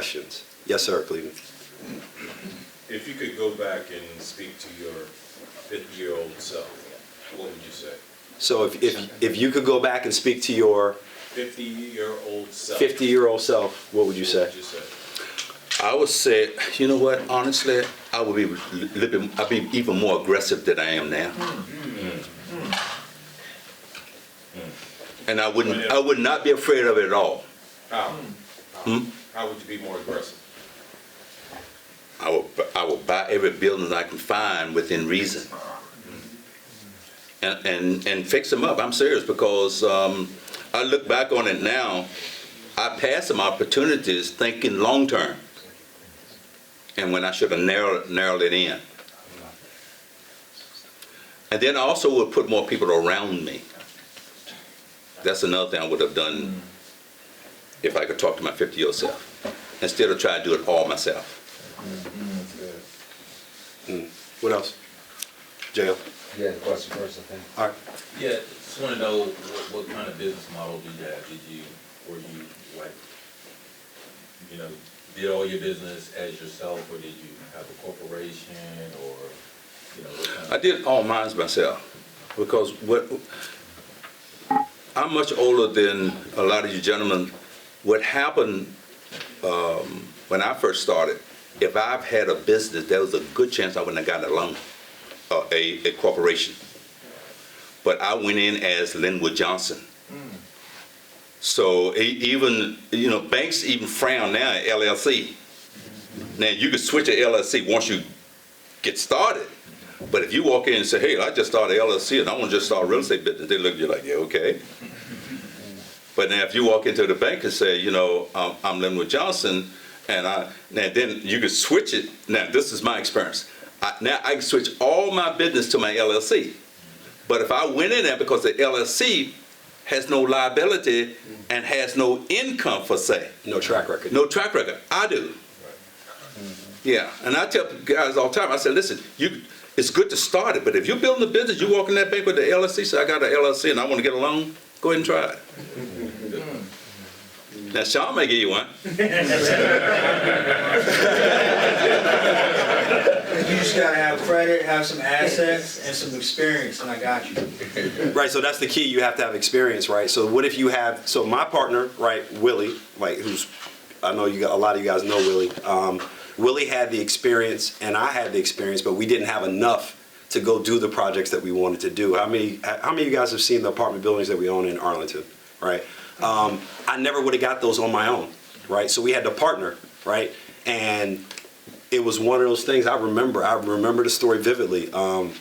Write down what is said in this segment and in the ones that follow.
questions. Yes, sir, Cleveland. If you could go back and speak to your 50-year-old self, what would you say? So if you could go back and speak to your 50-year-old self. 50-year-old self, what would you say? What would you say? I would say, you know what, honestly, I would be I'd be even more aggressive than I am now. And I would not be afraid of it at all. How? How would you be more aggressive? I would buy every building I can find within reason. And fix them up. I'm serious, because I look back on it now, I passed some opportunities thinking long term. And when I should have narrowed it in. And then I also would put more people around me. That's another thing I would have done if I could talk to my 50-year-old self, instead of trying to do it all myself. What else? JL? Yeah, the question first, I think. All right. Yeah, just want to know what kind of business model do you have? Were you like, did all your business as yourself, or did you have a corporation, or, what kind of? I did all mine myself, because I'm much older than a lot of you gentlemen. What happened when I first started, if I've had a business, there was a good chance I wouldn't have gotten a loan, a corporation. But I went in as Linwood Johnson. So even, banks even frown now at LLC. Now you can switch to LLC once you get started. But if you walk in and say, hey, I just started LLC and I want to just start a real estate business, they look at you like, yeah, okay. But now if you walk into the bank and say, I'm Linwood Johnson, now then you can switch it. Now this is my experience. Now I can switch all my business to my LLC. But if I went in there, because the LLC has no liability and has no income for say. No track record. No track record. I do. Yeah, and I tell guys all the time, I say, listen, it's good to start it, but if you're building a business, you walk in that bank with the LLC, say I got an LLC and I want to get a loan, go ahead and try it. Now Sean may give you one. You just gotta have credit, have some assets, and some experience, and I got you. Right, so that's the key. You have to have experience, right? So what if you have, so my partner, right, Willie, like I know a lot of you guys know Willie. Willie had the experience and I had the experience, but we didn't have enough to go do the projects that we wanted to do. How many of you guys have seen the apartment buildings that we own in Arlington, right? I never would have got those on my own, right? So we had to partner, right? And it was one of those things I remember the story vividly.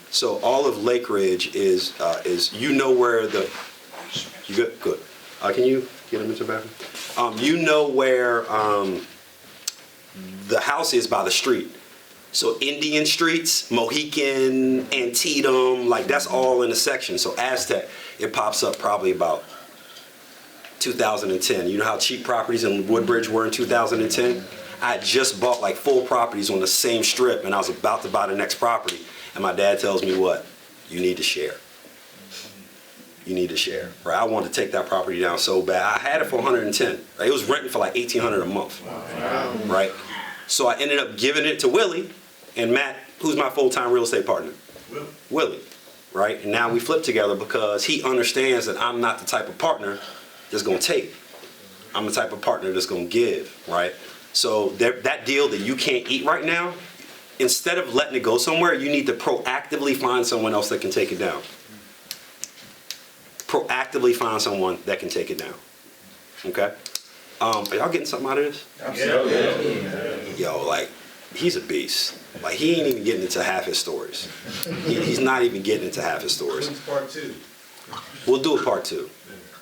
So all of Lake Ridge is where you good? Good. Can you get him into the bathroom? Where the house is by the street. So Indian Streets, Mohican, Antietam, like that's all in the section. So Aztec, it pops up probably about 2010. You know how cheap properties in Woodbridge were in 2010? I had just bought like 4 properties on the same strip and I was about to buy the next property. And my dad tells me what? You need to share. You need to share, right? I wanted to take that property down so bad. I had it for 110. Right? It was renting for like $1,800 a month, right? So I ended up giving it to Willie and Matt, who's my full-time real estate partner. Willie, right? And now we flip together because he understands that I'm not the type of partner that's gonna take. I'm the type of partner that's gonna give, right? So that deal that you can't eat right now, instead of letting it go somewhere, you need to proactively find someone else that can take it down. Proactively find someone that can take it down. Okay? Are y'all getting something out of this? Absolutely. Yo, like, he's a beast. Like, he ain't even getting into half his stories. He's not even getting into half his stories. Part 2. We'll do a part 2.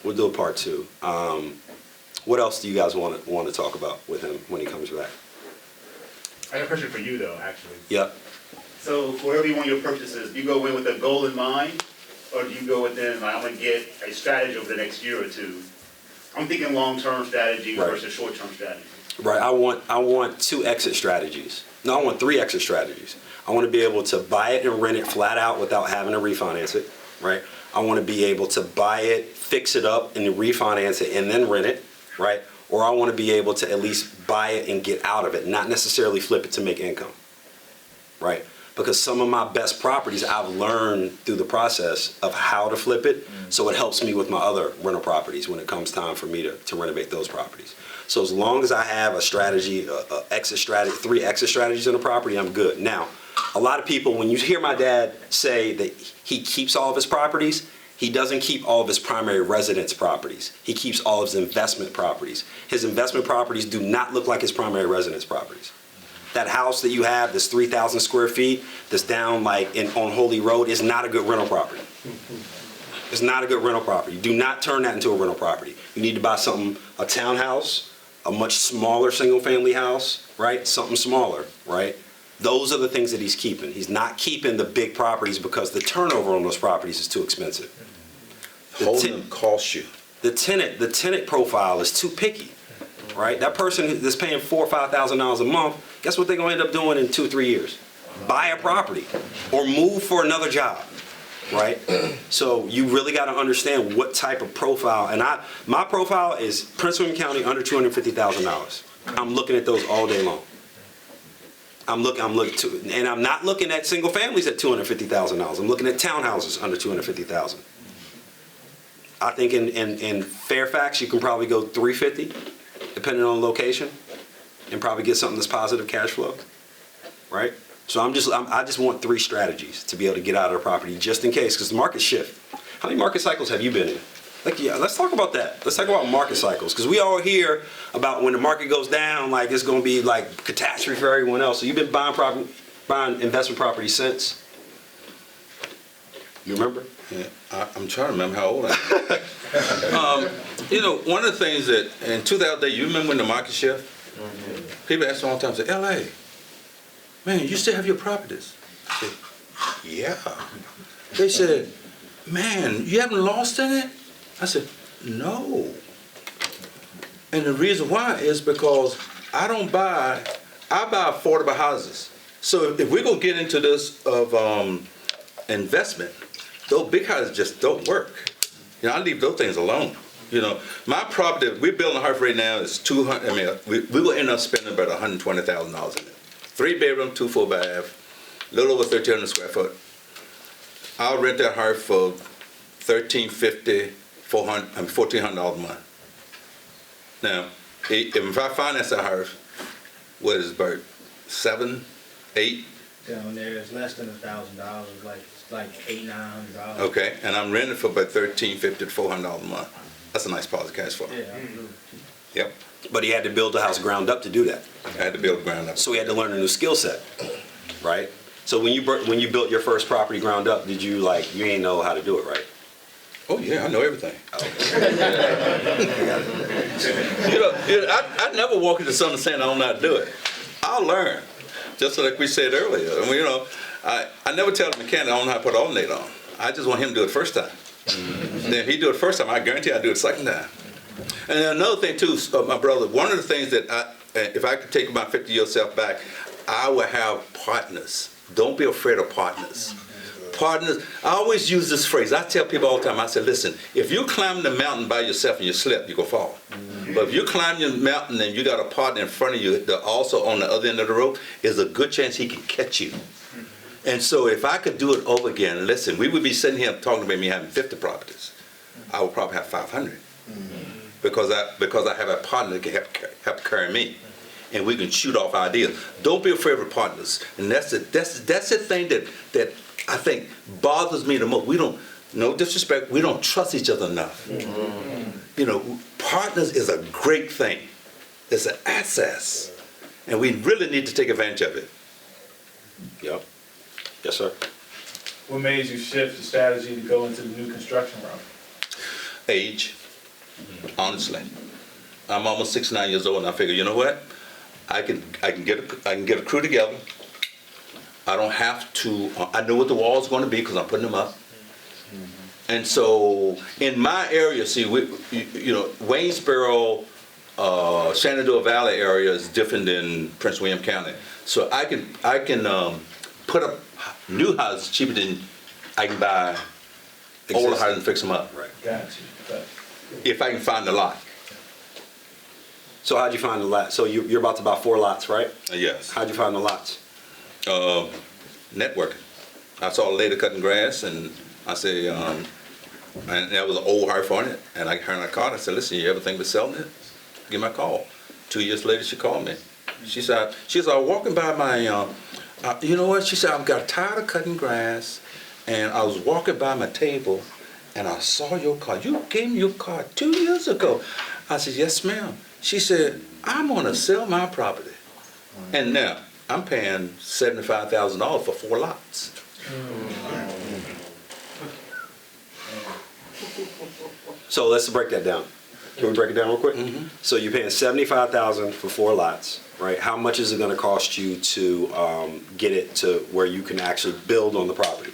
We'll do a part 2. What else do you guys want to talk about with him when he comes back? I got a question for you though, actually. Yep. So for whatever you want your purchases, do you go in with a goal in mind, or do you go within, like, I'm gonna get a strategy over the next year or two? I'm thinking long-term strategy versus short-term strategy. Right. I want 2 exit strategies. No, I want 3 exit strategies. I want to be able to buy it and rent it flat out without having to refinance it. Right. I want to be able to buy it, fix it up, and refinance it, and then rent it. Right. or I want to be able to at least buy it and get out of it, not necessarily flip it to make income, right? Because some of my best properties I've learned through the process of how to flip it, so it helps me with my other rental properties when it comes time for me to renovate those properties. So as long as I have a strategy, exit strategy, 3 exit strategies in a property, I'm good. Now, a lot of people, when you hear my dad say that he keeps all of his properties, he doesn't keep all of his primary residence properties. He keeps all of his investment properties. His investment properties do not look like his primary residence properties. That house that you have that's 3,000 square feet, that's down like on Holy Road, is not a good rental property. It's not a good rental property. Do not turn that into a rental property. You need to buy something, a townhouse, a much smaller single-family house, right? Something smaller, right? Those are the things that he's keeping. He's not keeping the big properties because the turnover on those properties is too expensive. Holding them costs you. The tenant profile is too picky, right? That person that's paying $4,000 or $5,000 a month, guess what they're gonna end up doing in 2 or 3 years? Buy a property or move for another job, right? So you really gotta understand what type of profile, and my profile is Prince William County under $250,000. I'm looking at those all day long. I'm looking to, and I'm not looking at single families at $250,000. I'm looking at townhouses under $250,000. I think in Fairfax, you can probably go $350, depending on location, and probably get something that's positive cash flow, right? So I just want 3 strategies to be able to get out of the property just in case, because the market shift. How many market cycles have you been in? Like, yeah, let's talk about that. Let's talk about market cycles, because we all hear about when the market goes down, like it's going to be like catastrophe for everyone else. So you've been buying investment property since? You remember? Yeah, I'm trying to remember how old I am. You know, one of the things that in 2008, you remember when the market shift? People ask me all the time, say, LA, man, you still have your properties? I said, yeah. They said, man, you haven't lost any? I said, no. And the reason why is because I buy affordable houses. So if we're gonna get into this of investment, those big houses just don't work. You know, I leave those things alone. You know, my property, we're building a house right now is 200, I mean, we will end up spending about $120,000 in it. 3 bedroom, 2 full bath, a little over 1,300 square foot. I'll rent that house for $1,350, $1,400 a month. Now, if I finance that house, what is it, about 7, 8? Down there, it's less than $1,000, it's like $800, $900. Okay, and I'm renting for about $1,350 to $400 a month. That's a nice positive cash flow. Yeah, absolutely. Yep, But he had to build the house ground up to do that. I had to build ground up. So he had to learn a new skill set, right? So when you built your first property ground up, did you you ain't know how to do it, right? Oh yeah, I know everything. I never walk into something saying I don't know how to do it. I'll learn, just like we said earlier. I mean, I never tell the mechanic I don't know how to put an alternator on. I just want him to do it first time. Then if he do it first time, I guarantee I'll do it second time. And then another thing too, my brother, one of the things that if I could take my 50-year self back, I would have partners. Don't be afraid of partners. Partners, I always use this phrase. I tell people all the time, I say, listen, if you climb the mountain by yourself and you slip, you're going to fall. But if you climb the mountain and you got a partner in front of you that also on the other end of the rope, there's a good chance he can catch you. And so if I could do it over again, listen, we would be sitting here talking about me having 50 properties. I would probably have 500. Because I have a partner that can help carry me. And we can shoot off ideas. Don't be afraid of partners. And that's the thing that I think bothers me the most. We don't, no disrespect, we don't trust each other enough. You know, partners is a great thing. It's an asset. And we really need to take advantage of it. Yep. Yes, sir. What made you shift the strategy to go into the new construction route? Age, honestly. I'm almost 69 years old and I figure, you know what? I can get a crew together. I don't have to, I know what the walls are going to be because I'm putting them up. And so in my area, see, Waynesboro, Shenandoah Valley area is different than Prince William County. So I can put up new houses cheaper than I can buy older houses and fix them up. Right. Got you. If I can find the lot. So how'd you find the lot? So you're about to buy 4 lots, right? Yes. How'd you find the lots? Networking. I saw a lady cutting grass, and I said, and there was an old heart on it, and I heard her call. I said, listen, you ever think about selling it? Give me a call. 2 years later, she called me. She said, I was walking by my, you know what? She said, I got tired of cutting grass, and I was walking by my table, and I saw your car. You gave me your car 2 years ago. I said, yes, ma'am. She said, I'm gonna sell my property. And now, I'm paying $75,000 for 4 lots. So let's break that down. Can we break it down real quick? So you're paying $75,000 for 4 lots, right? How much is it gonna cost you to get it to where you can actually build on the property?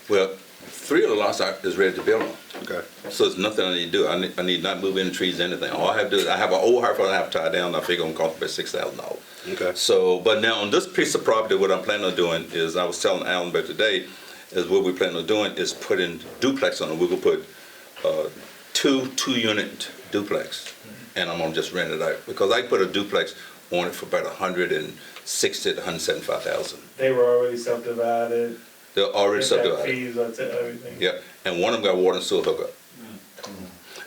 Well, 3 of the lots is ready to build on. Okay. So there's nothing I need to do. I need not move any trees, anything. All I have to do is, I have an old Hartford I have to tie down. I figure it's gonna cost about $6,000. Okay. So, but now on this piece of property, what I'm planning on doing is, I was telling Alan about today, is what we plan on doing is putting duplex on it. We're gonna put 2 2-unit duplex, and I'm gonna just rent it out, because I put a duplex on it for about $160,000 to $175,000. They were already subdivided. They're already They had subdivided. fees, that's it, everything. Yeah, and one of them got water and sewer hookup.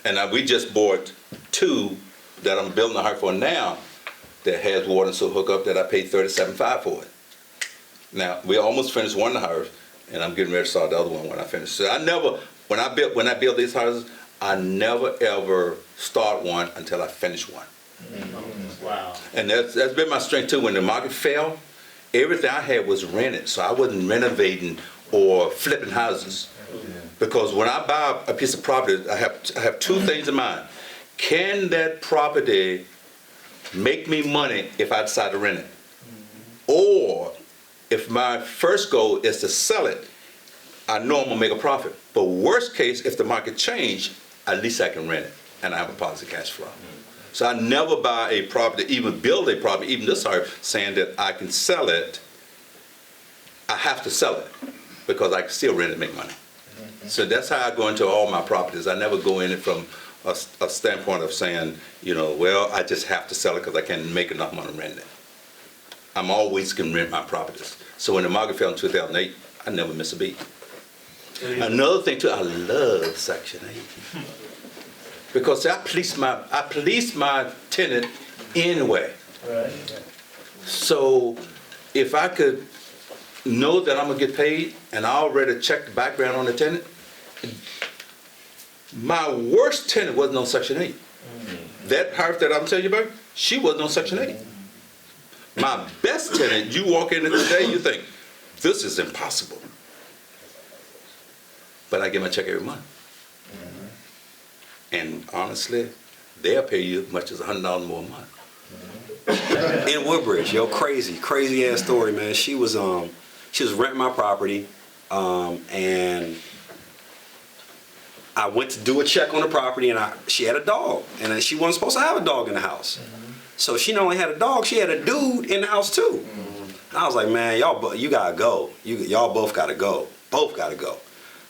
And now we just bought 2 that I'm building a house for now that has water and sewer hookup that I paid $37,500 for it. Now, we almost finished one house, and I'm getting ready to start the other one when I finish. So I never, when I build these houses, I never ever start one until I finish one. Wow. And that's been my strength too. When the market fell, everything I had was rented, so I wasn't renovating or flipping houses. Because when I buy a piece of property, I have 2 things in mind. Can that property make me money if I decide to rent it? Or if my first goal is to sell it, I know I'm gonna make a profit. But worst case, if the market change, at least I can rent it and I have a positive cash flow. So I never buy a property, even build a property, even this house, saying that I can sell it. I have to sell it because I can still rent it and make money. So that's how I go into all my properties. I never go in it from a standpoint of saying, you know, well, I just have to sell it because I can't make enough money renting it. I'm always going to rent my properties. So when the market fell in 2008, I never miss a beat. Another thing too, I love Section 8. Because I police my tenant anyway. Right. So if I could know that I'm gonna get paid and I already checked the background on the tenant, my worst tenant wasn't on Section 8. That house that I'm telling you about, she wasn't on Section 8. My best tenant, you walk in today, you think, this is impossible. But I get my check every month. And honestly, they'll pay you as much as $100 more a month. In Woodbridge, yo, crazy ass story, man. She was renting my property, and I went to do a check on the property, and she had a dog, and then she wasn't supposed to have a dog in the house. So she not only had a dog, she had a dude in the house too. I was like, man, you gotta go. Y'all both gotta go. Both gotta go.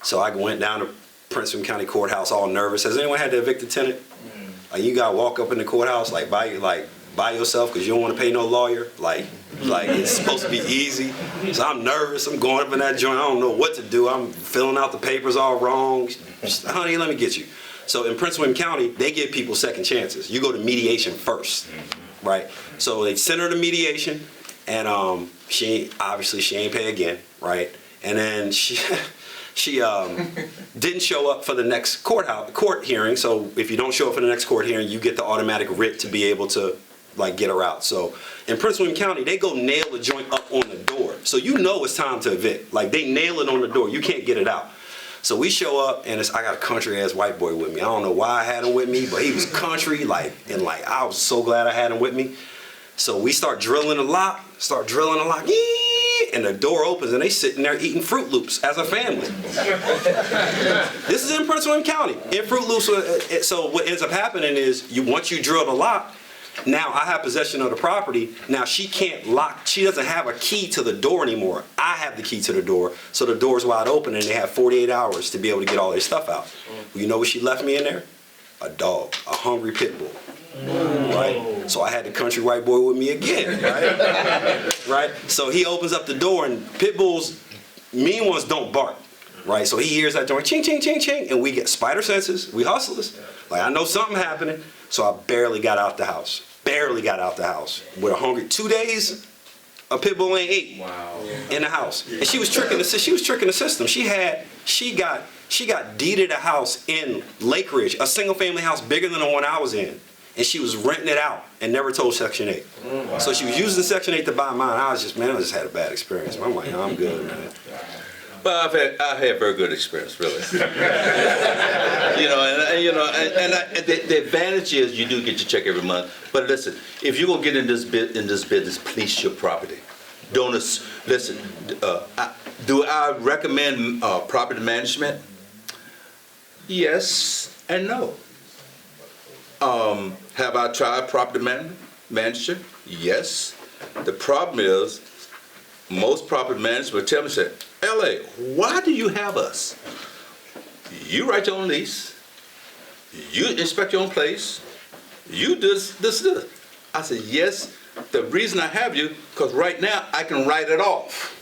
So I went down to Prince William County Courthouse all nervous. Has anyone had to evict a tenant? Like, you gotta walk up in the courthouse by yourself because you don't want to pay no lawyer. Like it's supposed to be easy. So I'm nervous. I'm going up in that joint. I don't know what to do. I'm filling out the papers all wrong. Honey, let me get you. So in Prince William County, they give people second chances. You go to mediation first, right? So they sent her to mediation, and she ain't pay again, right? And then she didn't show up for the next court hearing. So if you don't show up for the next court hearing, you get the automatic writ to be able to get her out. So in Prince William County, they go nail the joint up on the door. So you know it's time to evict. Like, they nail it on the door. You can't get it out. So we show up, and I got a country ass white boy with me. I don't know why I had him with me, but he was country, and I was so glad I had him with me. So we start drilling a lock, and the door opens, and they sitting there eating Fruit Loops as a family. This is in Prince William County, in Fruit Loops. So what ends up happening is, once you drill the lock, now I have possession of the property. Now she can't lock, she doesn't have a key to the door anymore. I have the key to the door, so the door's wide open, and they have 48 hours to be able to get all their stuff out. Well, you know what she left me in there? A dog, a hungry pit bull. right? So I had the country white boy with me again, right? Right? So he opens up the door, and pit bulls, mean ones don't bark, right? So he hears that door, ching, ching, ching, ching, and we get spider senses, we hustlers. Like, I know something happening, so I barely got out the house. Barely got out the house. We're hungry. 2 days, a pit bull ain't ate in the house. And she was tricking the system. She got deeded a house in Lake Ridge, a single family house bigger than the one I was in. And she was renting it out and never told Section 8. So she was using Section 8 to buy mine. I just had a bad experience. I'm like, I'm good, man. Well, I've had very good experience, really. The advantage is you do get your check every month. But listen, if you're gonna get in this business, police your property. Don't listen. Do I recommend property management? Yes and no. Have I tried property management? Yes. The problem is, most property managers will tell me, say, LA, why do you have us? You write your own lease, you inspect your own place, you do this. I said, yes, the reason I have you, because right now I can write it off.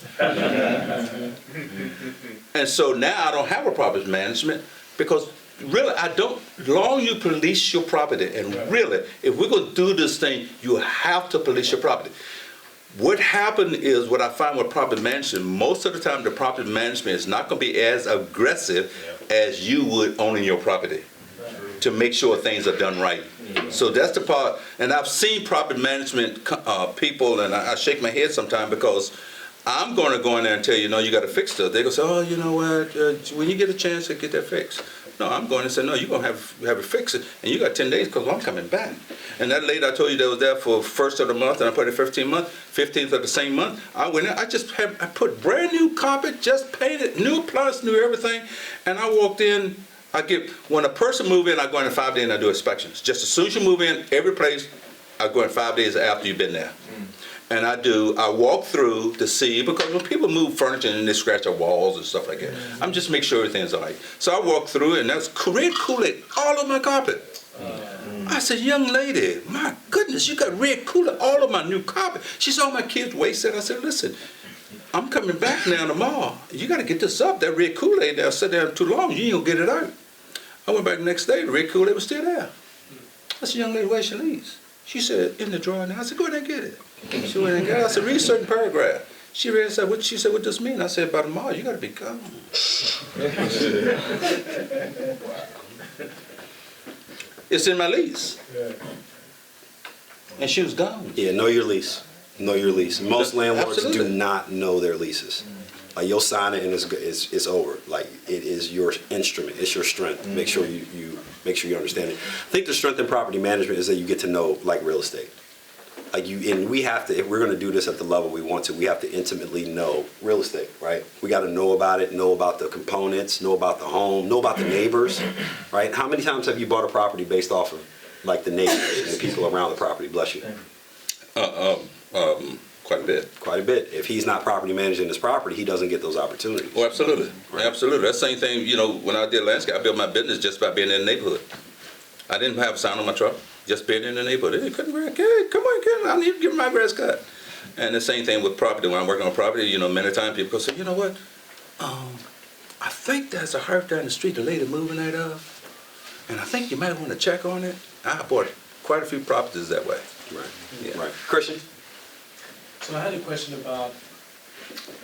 And so now I don't have a property management, because really, long you police your property, and really, if we're going to do this thing, you have to police your property. What happened is, what I find with property management, most of the time the property management is not going to be as aggressive as you would owning your property to make sure things are done right. So that's the part, and I've seen property management people, and I shake my head sometimes, because I'm going to go in there and tell you, no, you got to fix stuff. They're going to say, oh, you know what, when you get a chance to get that fixed. No, I'm going to say, no, you're going to have it fixed, and you got 10 days because I'm coming back. And that lady I told you that was there for first of the month, and I put it 15th of the same month, I went in, I put brand new carpet, just painted, new appliance, new everything, and I walked in, when a person move in, I go in 5 days and I do inspections. Just as soon as you move in, every place, I go in 5 days after you've been there. And I walk through to see, because when people move furniture and they scratch their walls and stuff like that, I'm just make sure everything's all right. So I walk through, and that's red Kool-Aid all over my carpet. I said, young lady, my goodness, you got red Kool-Aid all over my new carpet. She saw my kids wasted. I said, listen, I'm coming back now tomorrow. You got to get this up. That red Kool-Aid there sat there too long. You ain't gonna get it out. I went back the next day. The red Kool-Aid was still there. I said, young lady, where's your lease? She said, in the drawer now. I said, go ahead and get it. She went and got it. I said, read a certain paragraph. She read and said, what does this mean? I said, by tomorrow, you got to be gone. It's in my lease. And she was gone. Yeah, know your lease. Know your lease. Most landlords Absolutely. do not know their leases. Like, you'll sign it and it's over. Like, it is your instrument. It's your strength. Make sure you understand it. I think the strength in property management is that you get to know, like, real estate. Like, we have to, if we're going to do this at the level we want to, we have to intimately know real estate, right? We got to know about it, know about the components, know about the home, know about the neighbors, right? How many times have you bought a property based off of, like, the neighbors and the people around the property? Bless you. Quite a bit. Quite a bit. If he's not property managing his property, he doesn't get those opportunities. Oh, absolutely. Right. Absolutely. That's the same thing, when I did landscape, I built my business just by being in the neighborhood. I didn't have a sign on my truck, just being in the neighborhood. Hey, come on, kid, I need to get my grass cut. And the same thing with property. When I'm working on property, many times people say, you know what, I think there's a house down the street, the lady moving that up, and I think you might want to check on it. I bought quite a few properties that way. Right. Yeah. Right. Christian? So I had a question about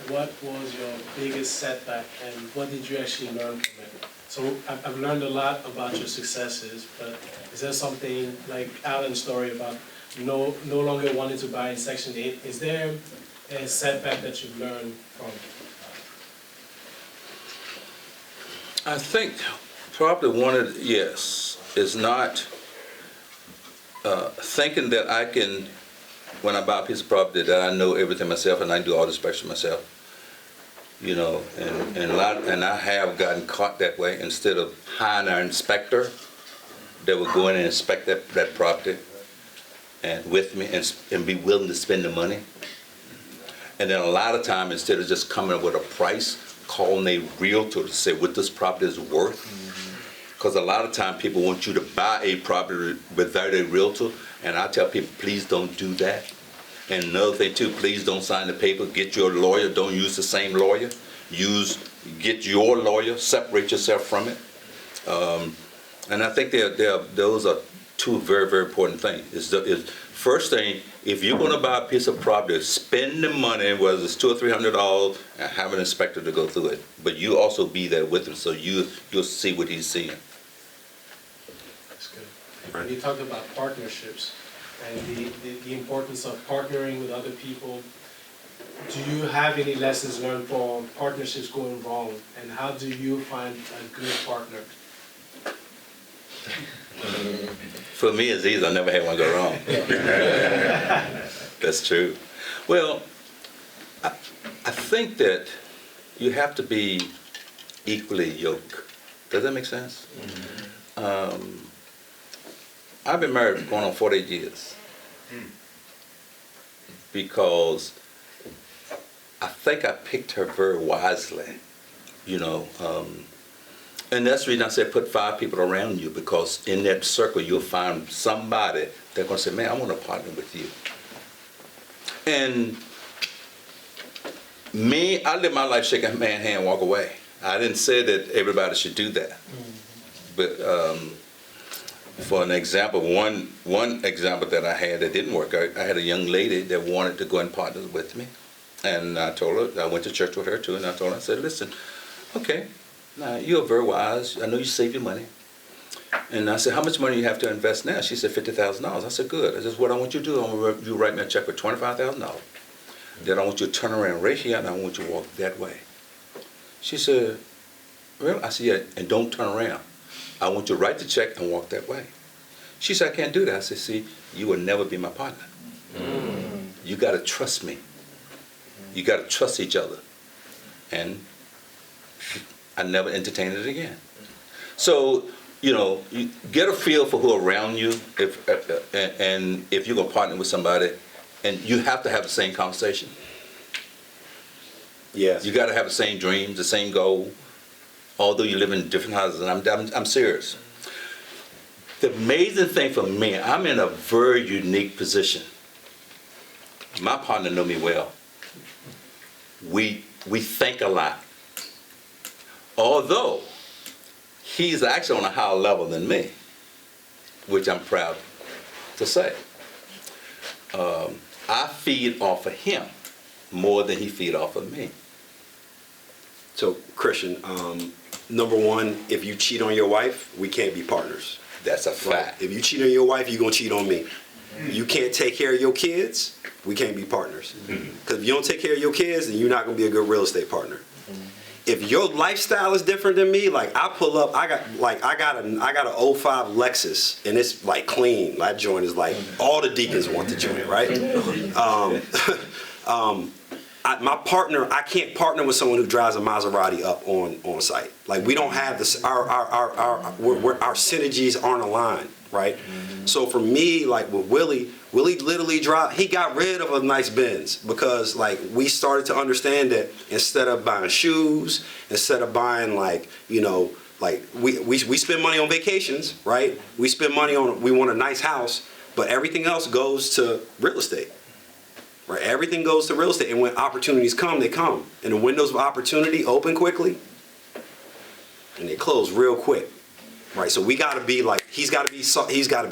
what was your biggest setback and what did you actually learn from it? So I've learned a lot about your successes, but is there something like Alan's story about no longer wanting to buy in Section 8? Is there a setback that you've learned from? I think probably is not thinking that I can, when I buy a piece of property, that I know everything myself and I can do all the inspection myself. And I have gotten caught that way. Instead of hiring an inspector that would go in and inspect that property and with me and be willing to spend the money. And then a lot of time, instead of just coming up with a price, calling a realtor to say what this property is worth. Because a lot of time people want you to buy a property without a realtor, and I tell people, please don't do that. And another thing too, please don't sign the paper, get your lawyer, don't use the same lawyer. Get your lawyer, separate yourself from it. And I think those are two very, very important things. First thing, if you're gonna buy a piece of property, spend the money, whether it's $200 or $300, and have an inspector to go through it. But you also be there with him, so you'll see what he's seeing. That's good. And you talked about partnerships and the importance of partnering with other people. Do you have any lessons learned from partnerships going wrong? And how do you find a good partner? For me, it's easy. I never had one go wrong. That's true. Well, I think that you have to be equally yoked. Does that make sense? I've been married going on 48 years because I think I picked her very wisely, you know. And that's the reason I said put 5 people around you, because in that circle you'll find somebody that's going to say, man, I want to partner with you. And me, I live my life shaking a man's hand and walk away. I didn't say that everybody should do that. But for an example, one example that I had that didn't work out, I had a young lady that wanted to go and partner with me. And I told her, I went to church with her too, and I told her, I said, listen, okay, now you're very wise. I know you save your money. And I said, how much money you have to invest now? She said, $50,000. I said, good. I said, what I want you to do, I want you to write me a check for $25,000. Then I want you to turn around right here, and I want you to walk that way. She said, really? I said, yeah, and don't turn around. I want you to write the check and walk that way. She said, I can't do that. I said, see, you will never be my partner. You got to trust me. You got to trust each other. And I never entertained it again. So, you know, you get a feel for who are around you, and if you're going to partner with somebody, and you have to have the same conversation. Yes. You got to have the same dreams, the same goal, although you live in different houses, and I'm serious. The amazing thing for me, I'm in a very unique position. My partner know me well. We think a lot. Although he's actually on a higher level than me, which I'm proud to say. I feed off of him more than he feed off of me. So, Christian, number one, if you cheat on your wife, we can't be partners. That's a Right? fact. If you cheat on your wife, you're going to cheat on me. You can't take care of your kids, we can't be partners. Because if you don't take care of your kids, then you're not going to be a good real estate partner. If your lifestyle is different than me, like I pull up, I got an 05 Lexus, and it's like clean. That joint is like all the deacons want the joint, right? My partner, I can't partner with someone who drives a Maserati up on site. Like we don't have this. Our synergies aren't aligned, right? So for me, like with Willie literally he got rid of a nice Benz because like we started to understand that instead of buying shoes, instead of buying like, you know, like we spend money on vacations, right? We spend money we want a nice house, but everything else goes to real estate. Right? Everything goes to real estate, and when opportunities come, they come. And the windows of opportunity open quickly, and they close real quick. Right? So we got to be like he's got to be solvent. He's got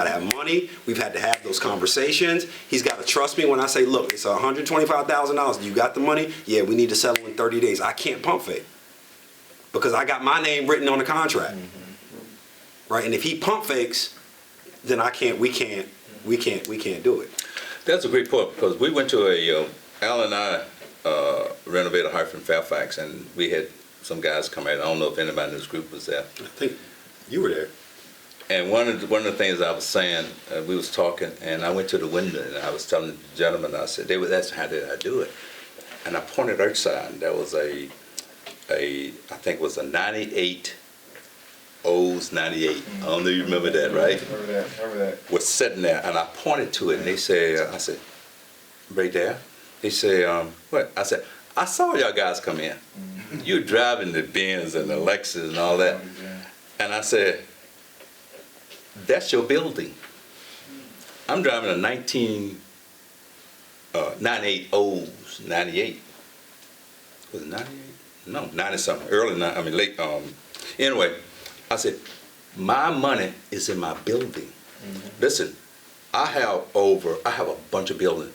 to have money. We've had to have those conversations. He's got to trust me when I say, look, it's $125,000. You got the money? Yeah, we need to settle in 30 days. I can't pump fake because I got my name written on the contract. Right? And if he pump fakes, then we can't do it. That's a great point, because we went to Al and I renovated a house in Fairfax, and we had some guys come in. I don't know if anybody in this group was there. I think you were there. And one of the things I was saying, we was talking, and I went to the window, and I was telling the gentleman, I said, they was asking how did I do it, and I pointed outside, and there was I think it was a 98 O's 98. I don't know if you remember that, right? Remember that. Was sitting there, and I pointed to it, and they said, I said, right there? They said, what? I said, I saw y'all guys come in. You were driving the Benz and the Lexus and all that. And I said, that's your building. I'm driving a 98 O's, 98. Was it 98? No, 90 something, late. Anyway, I said, my money is in my building. Listen, I have a bunch of buildings.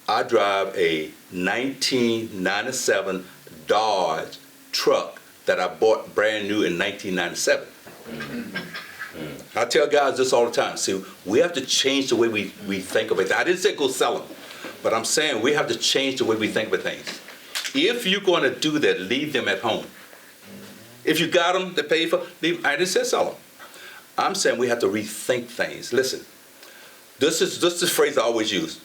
I drive a 1997 Dodge truck that I bought brand new in 1997. I tell guys this all the time. See, we have to change the way we think of it. I didn't say go sell them, but I'm saying we have to change the way we think of things. If you're going to do that, leave them at home. If you got them to pay for, leave. I didn't say sell them. I'm saying we have to rethink things. Listen, this is the phrase I always use.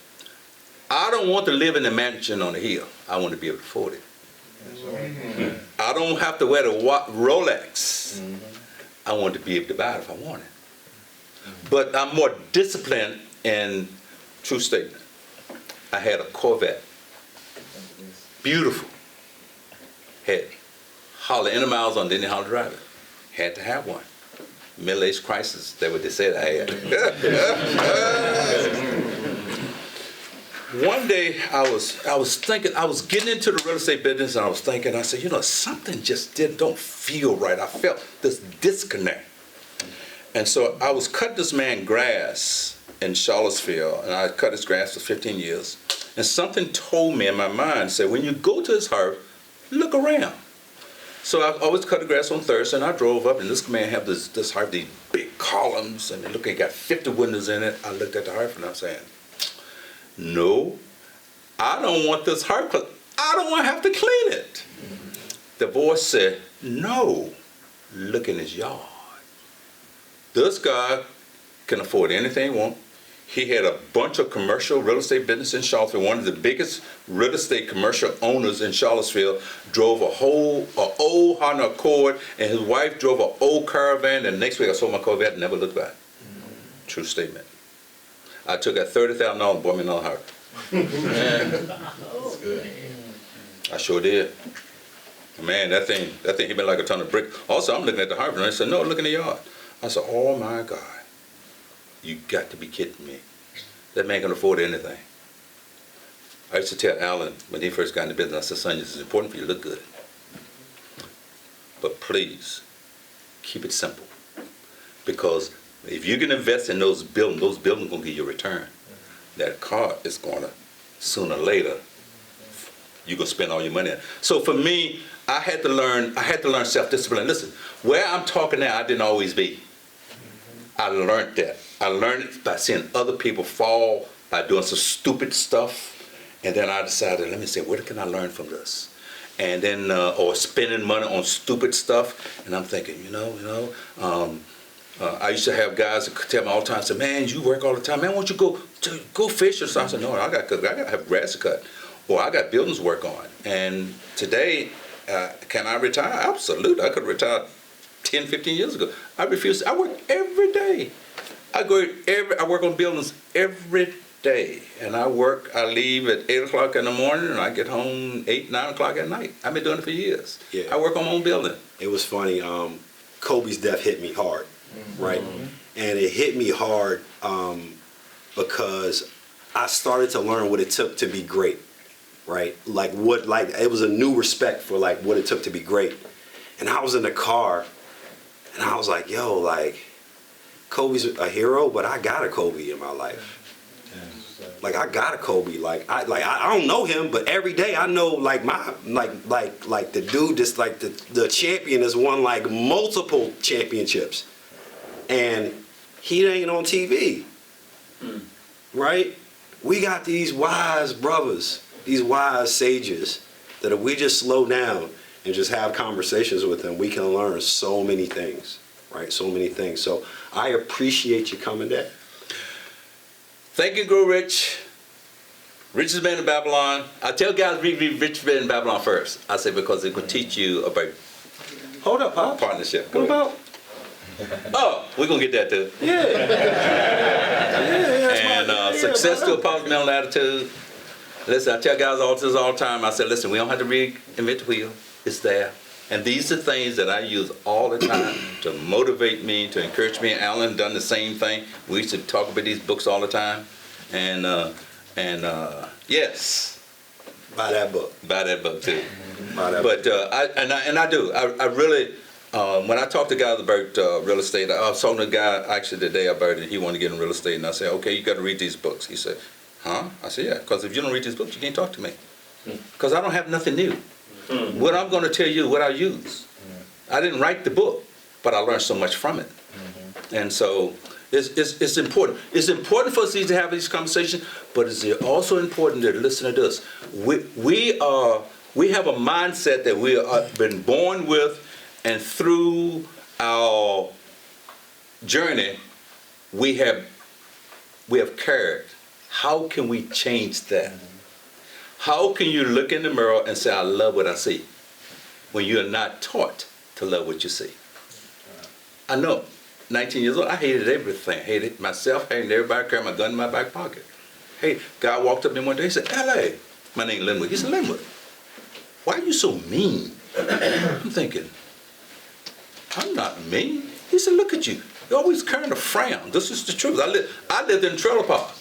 I don't want to live in a mansion on a hill. I want to be able to afford it. I don't have to wear the Rolex. I want to be able to buy it if I want it. But I'm more disciplined in true statement. I had a Corvette. Beautiful. Had hardly any miles on, didn't know how to drive it. Had to have one. Middle-age crisis, that's what they said I had. One day I was thinking, I was getting into the real estate business, and I was thinking, I said, something just don't feel right. I felt this disconnect. And so I was cutting this man grass in Charlottesville, and I cut his grass for 15 years. And something told me in my mind, said, when you go to his hearth, look around. So I always cut the grass on Thursday, and I drove up, and this man had this hearth, these big columns, and it got 50 windows in it. I looked at the hearth, and I'm saying, no, I don't want this hearth. I don't want to have to clean it. The voice said, no, look in his yard. This guy can afford anything he wants. He had a bunch of commercial real estate business in Charlottesville. One of the biggest real estate commercial owners in Charlottesville drove an old Honda Accord, and his wife drove an old Caravan, and next week I sold my Corvette and never looked back. True statement. I took that $30,000 and bought me another heart. That's good. I sure did. Man, that thing hit me like a ton of bricks. Also, I'm looking at the heart, and I said, no, look in the yard. I said, oh my God. You got to be kidding me. That man can afford anything. I used to tell Alan when he first got into business, I said, son, it's important for you to look good. But please, keep it simple. Because if you can invest in those buildings going to give you a return. That car is going to, sooner or later, you're going to spend all your money on it. So for me, I had to learn self-discipline. Listen, where I'm talking now, I didn't always be. I learned that. I learned it by seeing other people fall, by doing some stupid stuff, and then I decided, let me see, what can I learn from this? And then, or spending money on stupid stuff, and I'm thinking, I used to have guys that could tell me all the time, say, man, you work all the time, man, why don't you go fish or something? I said, no, I got to have grass to cut, or I got buildings to work on. And today, can I retire? Absolutely, I could have retired 10, 15 years ago. I refuse. I work every day. I work on buildings every day, and I leave at 8 o'clock in the morning, and I get home 8, 9 o'clock at night. I've been doing it for years. Yeah. I work on my own building. It was funny. Kobe's death hit me hard, right? And it hit me hard because I started to learn what it took to be great, right? It was a new respect for what it took to be great. And I was in the car, and I was like, yo, Kobe's a hero, but I got a Kobe in my life. I got a Kobe. I don't know him, but every day I know the dude just the champion has won multiple championships, and he ain't on TV, right? We got these wise brothers, these wise sages that if we just slow down and just have conversations with them, we can learn so many things, right? So many things. So I appreciate you coming there. Think and grow rich. Richest man in Babylon. I tell guys read Richest Man in Babylon first. I say because it will teach you about Hold up, Pop. partnership. What about? Oh, we're going to get that too. Yeah. And success to a positive mental attitude. Listen, I tell guys all the time, I said, listen, we don't have to reinvent the wheel. It's there. And these are things that I use all the time to motivate me, to encourage me. Alan done the same thing. We used to talk about these books all the time. And yes, Buy that book. buy that book too. Buy that book. But I do. I really, when I talk to guys about real estate, I was talking to a guy actually the day about it. He wanted to get in real estate, and I said, okay, you got to read these books. He said, huh? I said, yeah, because if you don't read these books, you can't talk to me. Because I don't have nothing new. What I'm going to tell you, what I use. I didn't write the book, but I learned so much from it. And so it's important. It's important for us to have these conversations, but it's also important to listen to this. We have a mindset that we have been born with, and through our journey, we have carried. How can we change that? How can you look in the mirror and say, I love what I see, when you are not taught to love what you see? I know, 19 years old, I hated everything. Hated myself, hated everybody, carrying my gun in my back pocket. Hey, guy walked up to me one day, he said, L.A., my name Linwood. He said, Linwood, why are you so mean? I'm thinking, I'm not mean. He said, look at you. You're always carrying a frown. This is the truth. I lived in a trailer park.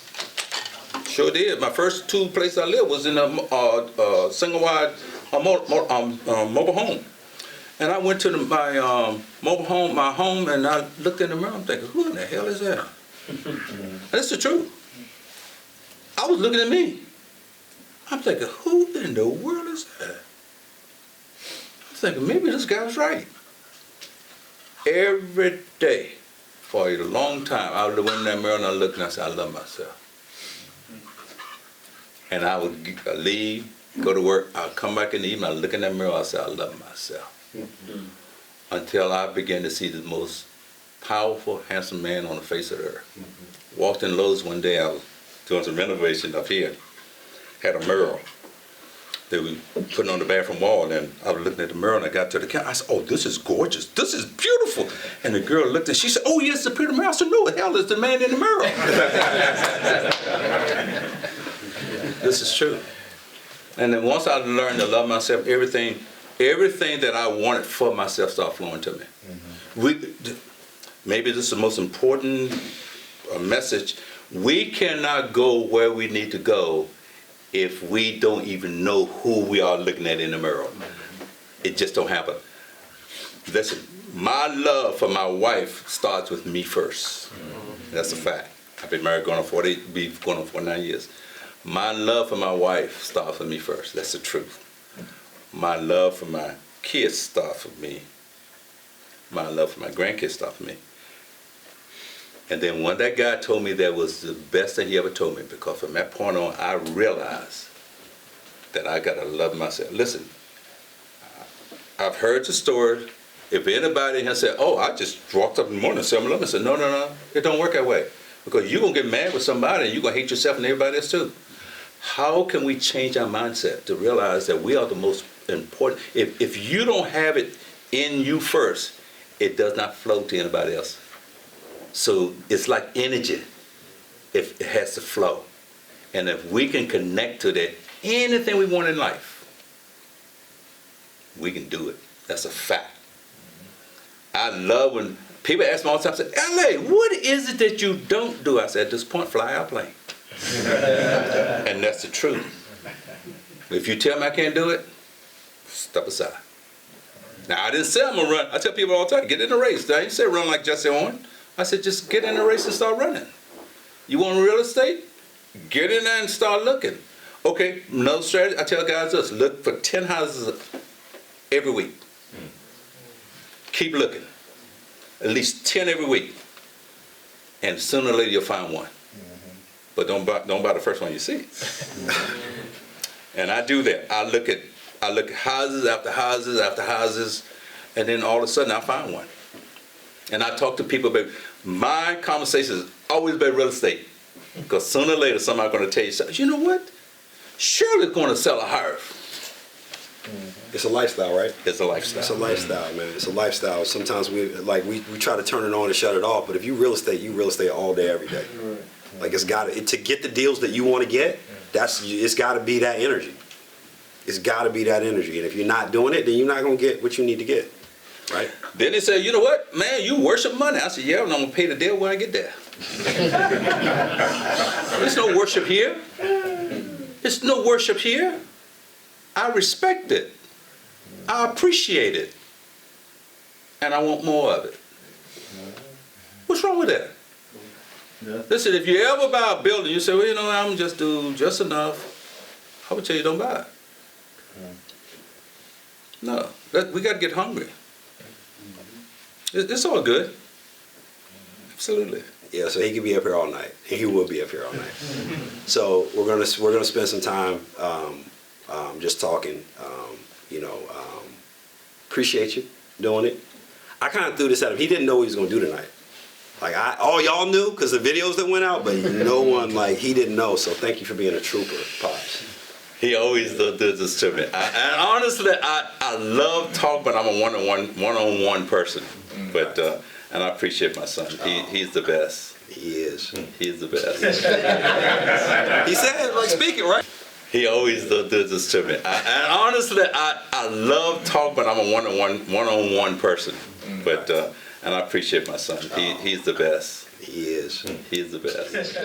Sure did. My first two places I lived was in a single-wide mobile home. And I went to my mobile home, my home, and I looked in the mirror. I'm thinking, who in the hell is that? That's the truth. I was looking at me. I'm thinking, who in the world is that? I'm thinking, maybe this guy's right. Every day, for a long time, I would went in that mirror and I looked and I said, I love myself. And I would leave, go to work, I'd come back in the evening, I'd look in that mirror, I said, I love myself. Until I began to see the most powerful, handsome man on the face of the earth. Walked in Lowe's one day, I was doing some renovation up here, had a mural that we putting on the bathroom wall, and I was looking at the mural and I got to the counter. I said, oh, this is gorgeous, this is beautiful. And the girl looked and she said, oh yes, it's a pretty mural. I said, no, the hell is the man in the mural. This is true. And then once I learned to love myself, everything that I wanted for myself started flowing to me. Maybe this is the most important message. We cannot go where we need to go if we don't even know who we are looking at in the mirror. It just don't happen. Listen, my love for my wife starts with me first. That's a fact. I've been married going on 49 years. My love for my wife starts with me first. That's the truth. My love for my kids starts with me. My love for my grandkids starts with me. And then when that guy told me that was the best thing he ever told me, because from that point on, I realized that I gotta love myself. Listen, I've heard the story. If anybody has said, oh, I just walked up in the morning and said, I said, no, it don't work that way. Because you're gonna get mad with somebody and you're gonna hate yourself and everybody else too. How can we change our mindset to realize that we are the most important? If you don't have it in you first, it does not flow to anybody else. So it's like energy. If it has to flow. And if we can connect to that, anything we want in life, we can do it. That's a fact. I love when people ask me all the time, say, LA, what is it that you don't do? I said, at this point, fly our plane. And that's the truth. If you tell me I can't do it, step aside. Now, I didn't say I'm going to run. I tell people all the time, get in the race. I didn't say run like Jesse Owens. I said, just get in the race and start running. You want real estate? Get in there and start looking. Okay, another strategy, I tell guys this, look for 10 houses every week. Keep looking. At least 10 every week. And sooner or later you'll find one. But don't buy the first one you see. And I do that. I look at houses after houses after houses, and then all of a sudden I find one. And I talk to people about, my conversation is always about real estate. Because sooner or later somebody's going to tell you something. You know what? Shirley's going to sell a house. It's a lifestyle, right? It's a lifestyle. It's a lifestyle, man. It's a lifestyle. Sometimes we try to turn it on and shut it off, but if you real estate all day, every day. Like to get the deals that you want to get, it's got to be that energy. It's gotta be that energy. And if you're not doing it, then you're not gonna get what you need to get, right? Then they said, you know what, man, you worship money. I said, yeah, and I'm gonna pay the debt when I get there. There's no worship here. There's no worship here. I respect it. I appreciate it. And I want more of it. What's wrong with that? Listen, if you ever buy a building, you say, well, you know, I'm just do just enough. I would tell you don't buy it. No, we got to get hungry. It's all good. Absolutely. Yeah, so he could be up here all night, and he will be up here all night. So we're gonna spend some time just talking. Appreciate you doing it. I kind of threw this at him. He didn't know what he was gonna do tonight. Like all y'all knew because the videos that went out, but no one he didn't know. So thank you for being a trooper, Pops. He always does this to me. And honestly, I love talk, but I'm a one-on-one person. But and I appreciate my son. He's the best. He is. He's the best. He said, speak it, right? He always does this to me. And honestly, I love talk, but I'm a one-on-one person. But and I appreciate my son. He's the best. He is. He's the best.